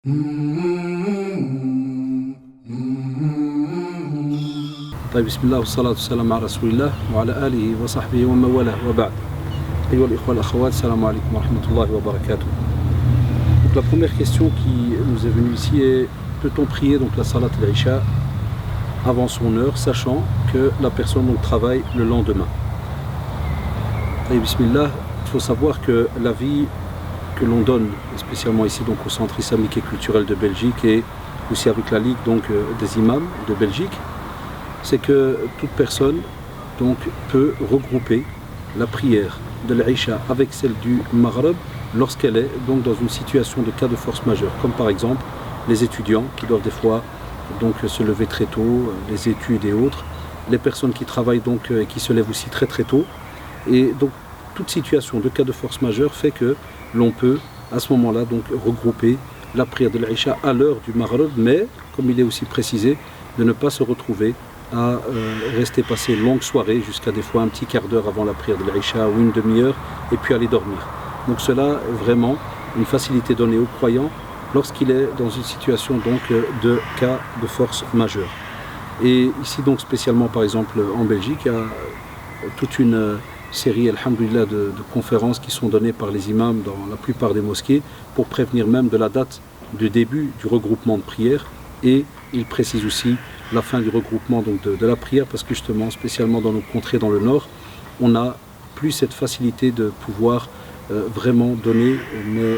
طيب بسم الله والصلاة والسلام على رسول الله وعلى آله وصحبه ومن والاه وبعد. أيها الإخوة الأخوات, salam alaikum wa rahmatullahi wa barakatuh. Donc la première question qui nous est venue ici est: peut-on prier donc la salat al-Isha avant son heure, sachant que la personne donc travaille le lendemain? Et bismillah, il faut savoir que la vie que l'on donne, spécialement ici donc au Centre islamique et culturel de Belgique et aussi avec la Ligue donc des imams de Belgique, c'est que toute personne donc peut regrouper la prière de l'Isha avec celle du Maghrib lorsqu'elle est donc dans une situation de cas de force majeure, comme par exemple les étudiants qui doivent des fois donc se lever très tôt, les études et autres, les personnes qui travaillent donc et qui se lèvent aussi très très tôt. Et donc toute situation de cas de force majeure fait que l'on peut à ce moment-là donc regrouper la prière de l'Isha à l'heure du Maghrib, mais comme il est aussi précisé, de ne pas se retrouver à rester passer une longue soirée jusqu'à des fois un petit quart d'heure avant la prière de l'Isha ou une demi-heure et puis aller dormir. Donc cela est vraiment une facilité donnée aux croyants lorsqu'il est dans une situation donc de cas de force majeure. Et ici donc spécialement par exemple en Belgique, il y a toute une série, alhamdoulilah, de conférences qui sont données par les imams dans la plupart des mosquées pour prévenir même de la date du début du regroupement de prière, et ils précisent aussi la fin du regroupement donc de la prière, parce que justement spécialement dans nos contrées dans le nord, on n'a plus cette facilité de pouvoir vraiment donner mais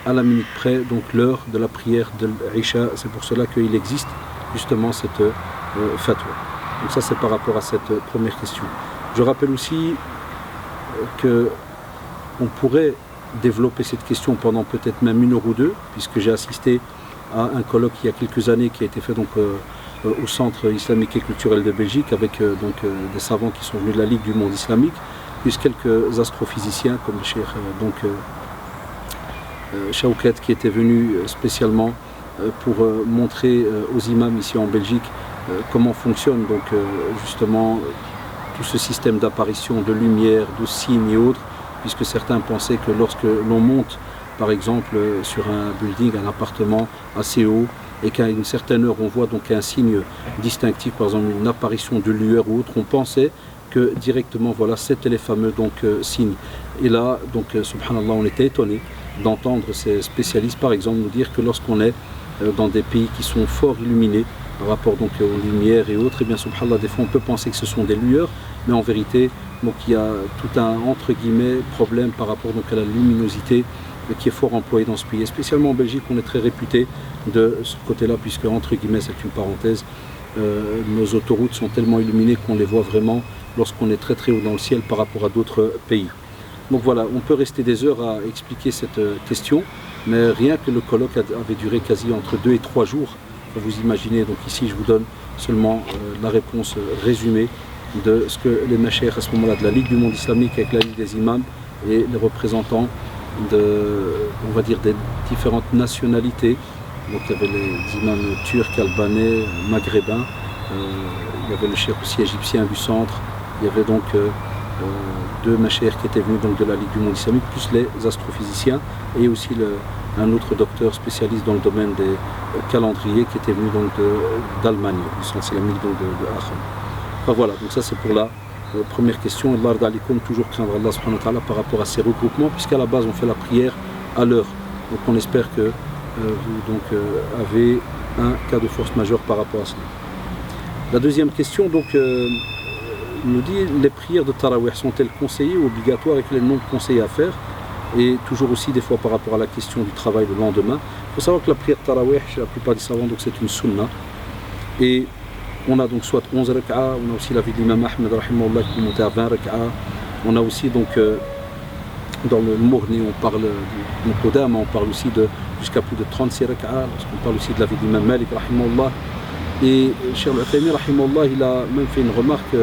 à la minute près donc l'heure de la prière de l'Isha. C'est pour cela qu'il existe justement cette fatwa. Donc ça c'est par rapport à cette première question. Je rappelle aussi qu'on pourrait développer cette question pendant peut-être même une heure ou deux, puisque j'ai assisté à un colloque il y a quelques années qui a été fait donc au Centre islamique et culturel de Belgique avec donc des savants qui sont venus de la Ligue du monde islamique, plus quelques astrophysiciens comme le cheikh Chauket qui était venu spécialement pour montrer aux imams ici en Belgique comment fonctionne donc justement tout ce système d'apparition de lumière, de signes et autres, puisque certains pensaient que lorsque l'on monte par exemple sur un building, un appartement assez haut, et qu'à une certaine heure on voit donc un signe distinctif, par exemple une apparition de lueur ou autre, on pensait que directement voilà c'était les fameux donc signes. Et là donc subhanallah, on était étonné d'entendre ces spécialistes par exemple nous dire que lorsqu'on est dans des pays qui sont fort illuminés par rapport donc aux lumières et autres, et bien subhanallah des fois on peut penser que ce sont des lueurs, mais en vérité donc il y a tout un entre guillemets problème par rapport donc à la luminosité qui est fort employée dans ce pays. Et spécialement en Belgique, on est très réputé de ce côté-là, puisque entre guillemets c'est une parenthèse, nos autoroutes sont tellement illuminées qu'on les voit vraiment lorsqu'on est très très haut dans le ciel par rapport à d'autres pays. Donc voilà, on peut rester des heures à expliquer cette question, mais rien que le colloque avait duré quasi entre 2 et 3 jours. Vous imaginez, donc ici je vous donne seulement la réponse résumée de ce que les mashayikh à ce moment-là de la Ligue du monde islamique avec la Ligue des imams et les représentants on va dire des différentes nationalités. Donc il y avait les imams turcs, albanais, maghrébins, il y avait le cheikh aussi égyptien du centre, il y avait donc deux mashayikh qui étaient venus donc de la Ligue du monde islamique, plus les astrophysiciens, et aussi un autre docteur spécialiste dans le domaine des calendriers qui était venu donc d'Allemagne, du centre islamique donc de Aachen. Enfin voilà, donc ça c'est pour la première question. Allah comme toujours craindre Allah subhanahu wa ta'ala par rapport à ces regroupements, puisqu'à la base on fait la prière à l'heure. Donc on espère que vous donc avez un cas de force majeure par rapport à cela. La deuxième question donc nous dit: les prières de Tarawih sont-elles conseillées ou obligatoires et quelles non conseillées à faire? Et toujours aussi des fois par rapport à la question du travail le lendemain. Il faut savoir que la prière de Tarawih chez la plupart des savants donc c'est une sunna, et on a donc soit 11 rak'a, on a aussi la vie de l'imam Ahmed rahimahullah qui est monté à 20 rak'a, on a aussi donc dans le Mourni on parle du Qudama, on parle aussi de jusqu'à plus de 36 rak'a, lorsqu'on parle aussi de la vie de l'imam Malik rahimahullah. Et Cheikh Al-Uthaymin rahimahullah, il a même fait une remarque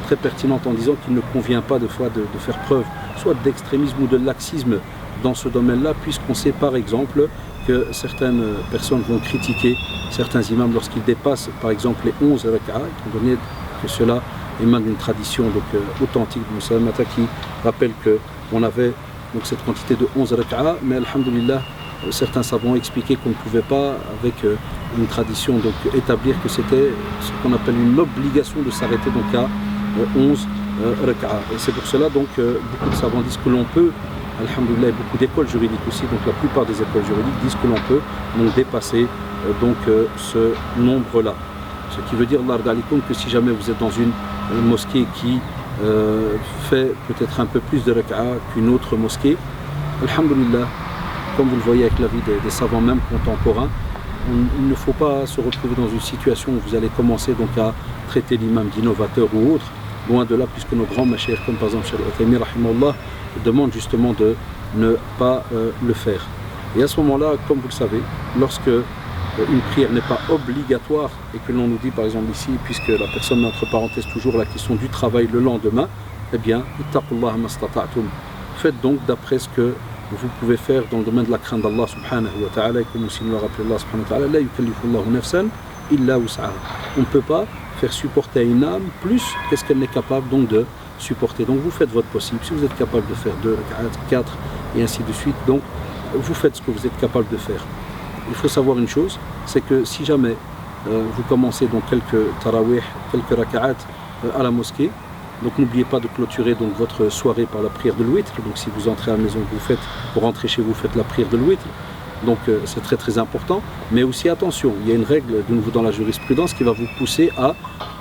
très pertinente en disant qu'il ne convient pas de fois de faire preuve soit d'extrémisme ou de laxisme dans ce domaine-là, puisqu'on sait par exemple que certaines personnes vont critiquer certains imams lorsqu'ils dépassent par exemple les 11 rak'a, étant donné que cela émane d'une tradition donc, authentique de Moussa qui rappelle qu'on avait donc, cette quantité de 11 rak'a, mais alhamdulillah certains savants expliquaient qu'on ne pouvait pas, avec une tradition, donc établir que c'était ce qu'on appelle une obligation de s'arrêter donc à 11 raka'a. Et c'est pour cela donc beaucoup de savants disent que l'on peut, alhamdoulilah, et beaucoup d'écoles juridiques aussi, donc la plupart des écoles juridiques disent que l'on peut donc dépasser ce nombre-là. Ce qui veut dire, que si jamais vous êtes dans une mosquée qui fait peut-être un peu plus de raka'a qu'une autre mosquée, alhamdoulilah, comme vous le voyez avec l'avis des savants même contemporains, il ne faut pas se retrouver dans une situation où vous allez commencer donc à traiter l'imam d'innovateur ou autre, loin de là, puisque nos grands mashayikh, comme par exemple Cheikh Al-Uthaymin rahimahullah, demandent justement de ne pas le faire. Et à ce moment-là, comme vous le savez, lorsque une prière n'est pas obligatoire et que l'on nous dit par exemple ici, puisque la personne met entre parenthèses toujours la question du travail le lendemain, eh bien, ittaqullah mastata'tum. Faites donc d'après ce que vous pouvez faire dans le domaine de la crainte d'Allah subhanahu wa ta'ala, et comme aussi nous l'a rappelé Allah subhanahu wa ta'ala, la yukallifullahu nafsan illa wus'aha. On ne peut pas faire supporter à une âme plus qu'est-ce qu'elle n'est capable donc de supporter. Donc vous faites votre possible. Si vous êtes capable de faire 2, 4 et ainsi de suite, donc vous faites ce que vous êtes capable de faire. Il faut savoir une chose, c'est que si jamais vous commencez donc quelques tarawih, quelques raka'at à la mosquée, donc n'oubliez pas de clôturer donc votre soirée par la prière de l'ouïtre. Donc si vous entrez à la maison, vous rentrez chez vous, faites la prière de l'ouïtre. Donc c'est très très important. Mais aussi attention, il y a une règle de nouveau dans la jurisprudence qui va vous pousser à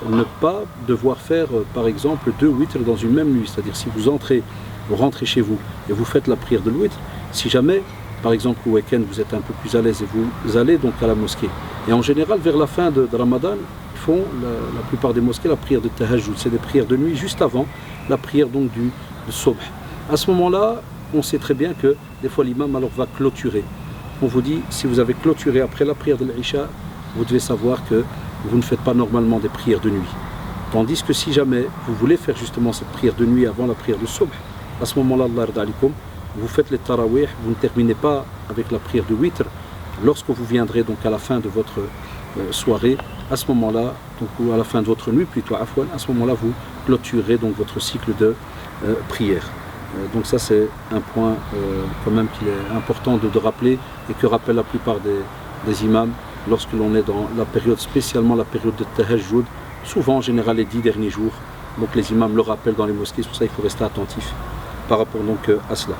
ne pas devoir faire par exemple 2 ouïtres dans une même nuit. C'est-à-dire si vous rentrez chez vous et vous faites la prière de l'ouïtre, si jamais par exemple au week-end vous êtes un peu plus à l'aise et vous allez donc à la mosquée. Et en général vers la fin de Ramadan, ils font la plupart des mosquées la prière de tahajjud, c'est des prières de nuit juste avant la prière donc du subh. À ce moment-là, on sait très bien que des fois l'imam alors va clôturer. On vous dit, si vous avez clôturé après la prière de l'Isha, vous devez savoir que vous ne faites pas normalement des prières de nuit. Tandis que si jamais vous voulez faire justement cette prière de nuit avant la prière de subh, à ce moment-là, Allah yarda alikum, vous faites les tarawih, vous ne terminez pas avec la prière de witr. Lorsque vous viendrez donc à la fin de votre soirée, à ce moment-là, donc, ou à la fin de votre nuit plutôt, à ce moment-là, vous clôturez donc votre cycle de prière. Donc ça c'est un point quand même qu'il est important de rappeler et que rappellent la plupart des imams lorsque l'on est dans la période, spécialement la période de tahajjud, souvent en général les 10 derniers jours. Donc les imams le rappellent dans les mosquées, c'est pour ça qu'il faut rester attentif par rapport donc à cela.